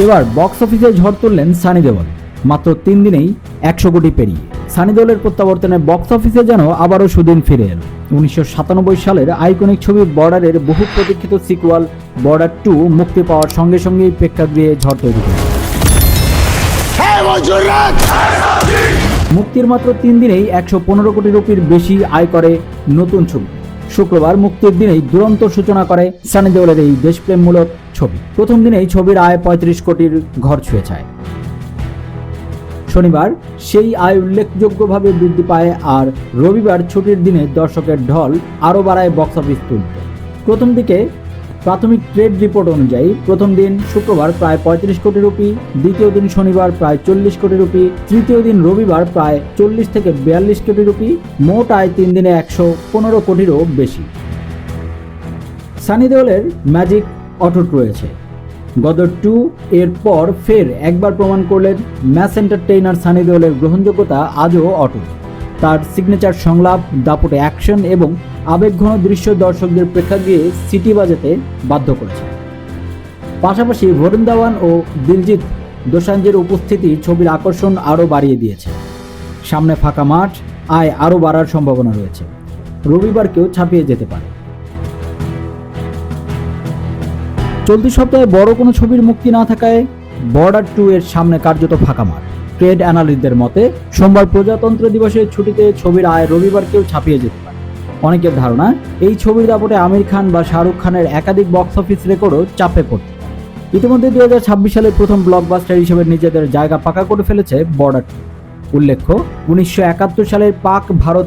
এবার বক্স অফিসে ঝড় তুললেন সানি দেওল। মাত্র 3 দিনেই 100 কোটি পেরিয়ে সানি দেওলের প্রত্যাবর্তনে বক্স অফিসে যেন আবারও সুদিন ফিরে এল। 1997 সালের আইকনিক ছবি বর্ডারের বহু প্রতীক্ষিত সিকুয়াল বর্ডার 2 মুক্তি পাওয়ার সঙ্গে সঙ্গেই প্রেক্ষাগৃহে ঝড় তৈরি করে। মুক্তির মাত্র 3 দিনেই 115 কোটি রুপির বেশি আয় করে নতুন ছবি। শুক্রবার মুক্তির দিনেই দুরন্ত সূচনা করে সানি দেওলের এই দেশপ্রেমমূলক ছবি। প্রথম দিনেই ছবির আয় 35 কোটির ঘর ছুঁয়ে যায়। শনিবার সেই আয় উল্লেখযোগ্যভাবে বৃদ্ধি পায়, আর রবিবার ছুটির দিনে দর্শকের ঢল আরও বাড়ায় বক্স অফিস তুলতে। প্রথম দিকে প্রাথমিক ট্রেড রিপোর্ট অনুযায়ী প্রথম দিন শুক্রবার প্রায় 35 কোটি রুপি, দ্বিতীয় দিন শনিবার প্রায় 40 কোটি রুপি, তৃতীয় দিন রবিবার প্রায় 40 থেকে 42 কোটি রুপি। মোট আয় 3 দিনে 115 কোটিরও বেশি। সানি দেওলের ম্যাজিক অটুট রয়েছে। গদর 2 এর পর ফের একবার প্রমাণ করলেন ম্যাস এন্টারটেইনার সানি দেওলের গ্রহণযোগ্যতা আজও অটুট। তার সিগনেচার সংলাপ, দাপুটে অ্যাকশন এবং আবেগঘন দৃশ্য দর্শকদের প্রেক্ষাগৃহে সিটি বাজাতে বাধ্য করেছে। পাশাপাশি বরুণ ধাওয়ান ও দিলজিৎ দোসাঞ্জের উপস্থিতি ছবির আকর্ষণ আরও বাড়িয়ে দিয়েছে। সামনে ফাঁকা মাঠ, আয় আরও বাড়ার সম্ভাবনা রয়েছে। রবিবারকেও ছাপিয়ে যেতে পারে। চলতি সপ্তাহে বড় কোনো ছবির মুক্তি না থাকায় বর্ডার 2 এর সামনে কার্যত ফাঁকা মাঠ। ট্রেড অ্যানালিস্টদের মতে সোমবার প্রজাতন্ত্র দিবসের ছুটিতে ছবির আয় রবিবারকেও ছাপিয়ে যেতে পারে। অনেকের ধারণা এই ছবির দাপটে আমির খান বা শাহরুখ খানের একাধিক বক্স অফিস রেকর্ডও চাপে পড়তে পারে। ইতিমধ্যে 2026 সালের প্রথম ব্লকবাস্টার হিসেবে নিজেদের জায়গা পাকা করে ফেলেছে বর্ডার 2। উল্লেখ্য, 1971 সালের পাক ভারত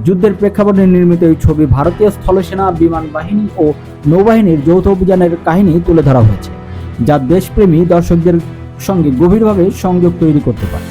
যুদ্ধের প্রেক্ষাপটে নির্মিত এই ছবি ভারতীয় স্থলসেনা, বিমান বাহিনী ও নৌবাহিনীর যৌথ অভিযানের কাহিনী তুলে ধরা হয়েছে, যা দেশপ্রেমী দর্শকদের সঙ্গে গভীরভাবে সংযোগ তৈরি করতে পারে।